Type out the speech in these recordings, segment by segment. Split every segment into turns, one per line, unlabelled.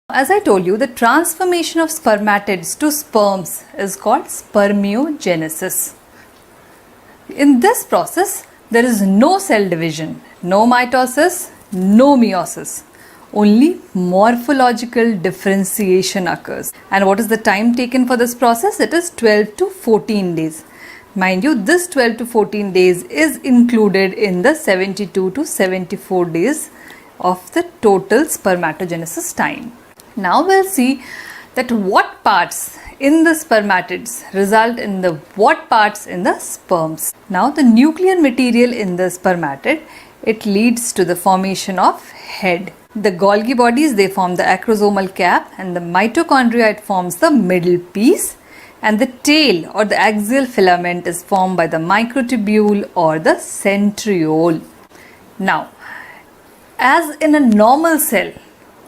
As I told you, the transformation of spermatids to sperms is called spermiogenesis. In this process, there is no cell division, no mitosis, no meiosis. Only morphological differentiation occurs. And what is the time taken for this process? It is 12 to 14 days. Mind you, this 12 to 14 days is included in the 72 to 74 days of the total spermatogenesis time. Now we'll see that what parts in the spermatids result in the what parts in the sperms. Now the nuclear material in the spermatid, it leads to the formation of head. The Golgi bodies, they form the acrosomal cap, and the mitochondria, it forms the middle piece, and the tail or the axial filament is formed by the microtubule or the centriole. Now, as in a normal cell,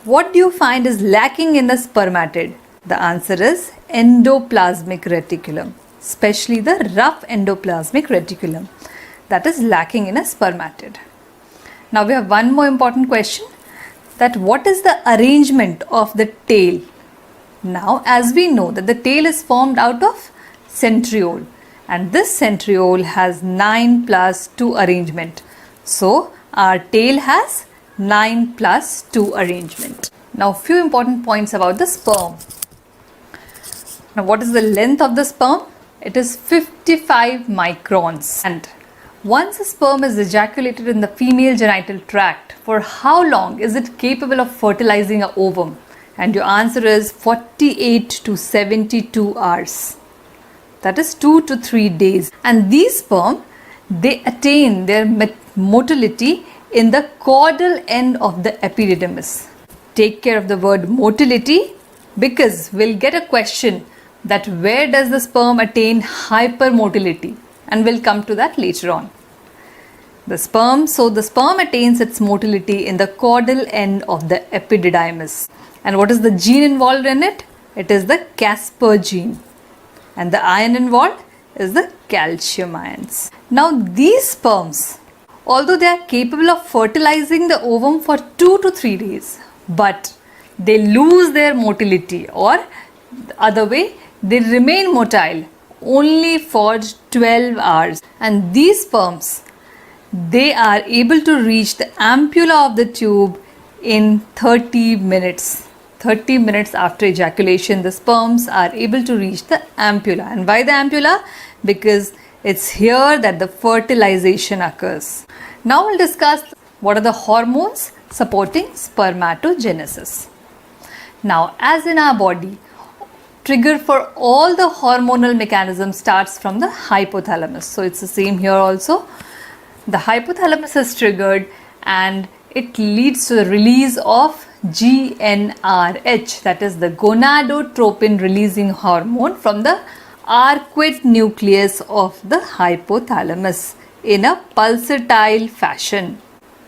what do you find is lacking in the spermatid? The answer is endoplasmic reticulum, especially the rough endoplasmic reticulum that is lacking in a spermatid. Now we have one more important question, that what is the arrangement of the tail? Now as we know that the tail is formed out of centriole, and this centriole has 9+2 arrangement. So our tail has 9+2 arrangement. Now few important points about the sperm. Now what is the length of the sperm? It is 55 microns. And once a sperm is ejaculated in the female genital tract, for how long is it capable of fertilizing an ovum? And your answer is 48 to 72 hours. That is 2 to 3 days. And these sperm, they attain their motility in the caudal end of the epididymis. Take care of the word motility, because we'll get a question that where does the sperm attain hypermotility, and we'll come to that later on. The sperm attains its motility in the caudal end of the epididymis. And what is the gene involved in it? It is the Casper gene. And the ion involved is the calcium ions. Now these sperms, although they are capable of fertilizing the ovum for 2 to 3 days, but they lose their motility, or the other way, they remain motile only for 12 hours. And these sperms, they are able to reach the ampulla of the tube in 30 minutes. 30 minutes after ejaculation, the sperms are able to reach the ampulla. And why the ampulla? Because it's here that the fertilization occurs. Now we'll discuss what are the hormones supporting spermatogenesis. Now, as in our body, trigger for all the hormonal mechanism starts from the hypothalamus. So it's the same here also. The hypothalamus is triggered and it leads to the release of GnRH, that is the gonadotropin releasing hormone, from the arcuate nucleus of the hypothalamus in a pulsatile fashion.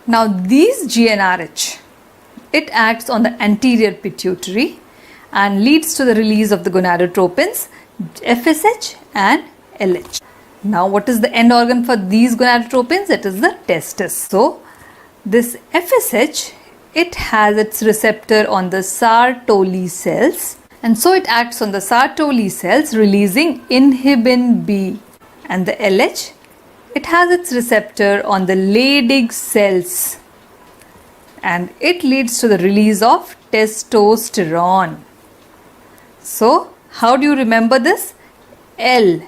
Now these GnRH, it acts on the anterior pituitary and leads to the release of the gonadotropins FSH and LH. Now what is the end organ for these gonadotropins? It is the testis. So this FSH, it has its receptor on the Sertoli cells, and so it acts on the Sertoli cells releasing inhibin B. And the LH, it has its receptor on the Leydig cells, and it leads to the release of testosterone. So how do you remember this? L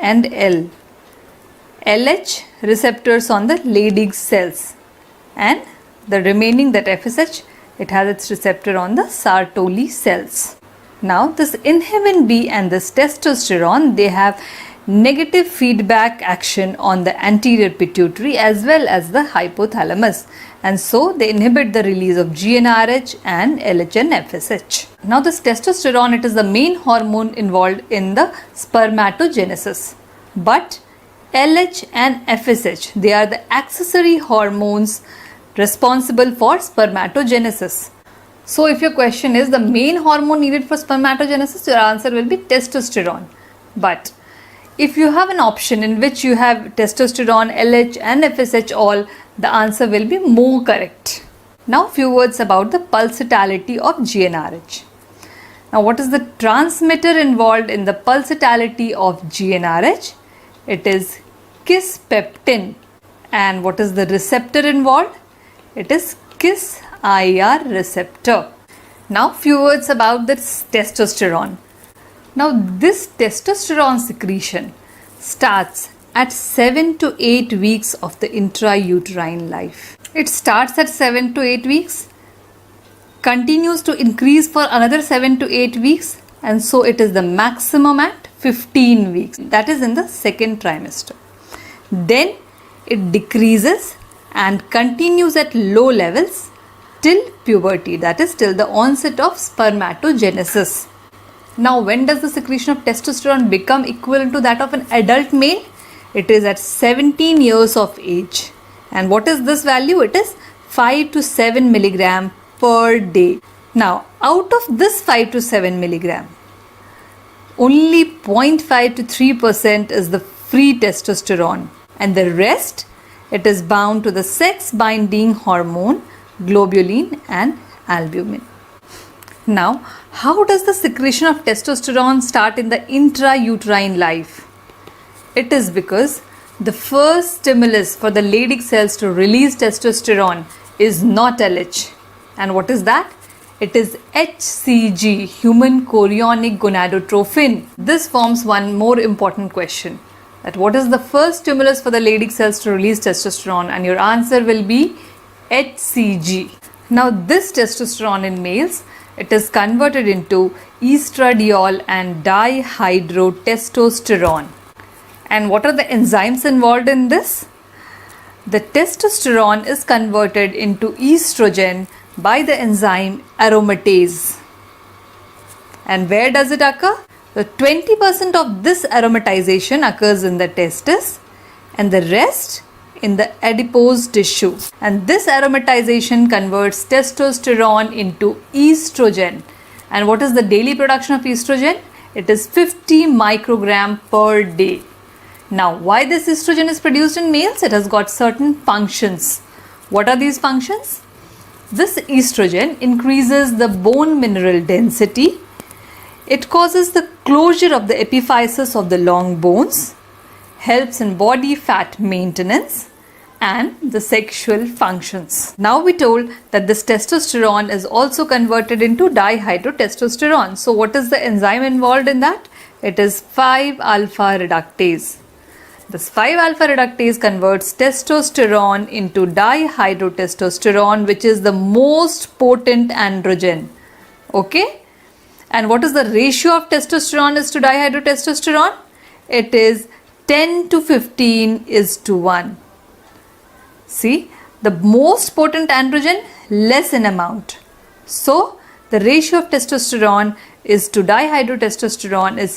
and L. LH receptors on the Leydig cells, and the remaining, that FSH, it has its receptor on the Sertoli cells. Now this inhibin B and this testosterone, they have negative feedback action on the anterior pituitary as well as the hypothalamus, and so they inhibit the release of GnRH and LH and FSH. Now this testosterone, it is the main hormone involved in the spermatogenesis, but LH and FSH, they are the accessory hormones responsible for spermatogenesis. So if your question is the main hormone needed for spermatogenesis, your answer will be testosterone. But If you have an option in which you have testosterone, LH and FSH all, the answer will be more correct. Now few words about the pulsatility of GnRH. Now what is the transmitter involved in the pulsatility of GnRH? It is kisspeptin. And what is the receptor involved? It is KIS-IR receptor. Now few words about this testosterone. Now this testosterone secretion starts at 7 to 8 weeks of the intrauterine life. It starts at 7 to 8 weeks, continues to increase for another 7 to 8 weeks, and so it is the maximum at 15 weeks. That is in the second trimester. Then it decreases and continues at low levels till puberty, that is till the onset of spermatogenesis. Now when does the secretion of testosterone become equivalent to that of an adult male? It is at 17 years of age. And what is this value? It is 5 to 7 milligram per day. Now out of this 5 to 7 milligram, only 0.5 to 3% is the free testosterone, and the rest, it is bound to the sex binding hormone globulin and albumin. Now, how does the secretion of testosterone start in the intrauterine life? It is because the first stimulus for the Leydig cells to release testosterone is not LH. And what is that? It is HCG, human chorionic gonadotrophin. This forms one more important question. That what is the first stimulus for the Leydig cells to release testosterone? And your answer will be HCG. Now this testosterone in males, it is converted into estradiol and dihydrotestosterone. And what are the enzymes involved in this? The testosterone is converted into estrogen by the enzyme aromatase. And where does it occur? The 20% of this aromatization occurs in the testis and the rest in the adipose tissue. And this aromatization converts testosterone into estrogen. And what is the daily production of estrogen? It is 50 microgram per day. Now, why this estrogen is produced in males? It has got certain functions. What are these functions? This estrogen increases the bone mineral density. It causes the closure of the epiphysis of the long bones, helps in body fat maintenance and the sexual functions. Now we told that this testosterone is also converted into dihydrotestosterone. So what is the enzyme involved in that? It is 5-alpha reductase. This 5-alpha reductase converts testosterone into dihydrotestosterone, which is the most potent androgen. Okay? And what is the ratio of testosterone is to dihydrotestosterone? It is 10 to 15 is to 1. See, the most potent androgen, less in amount. So, the ratio of testosterone is to dihydrotestosterone is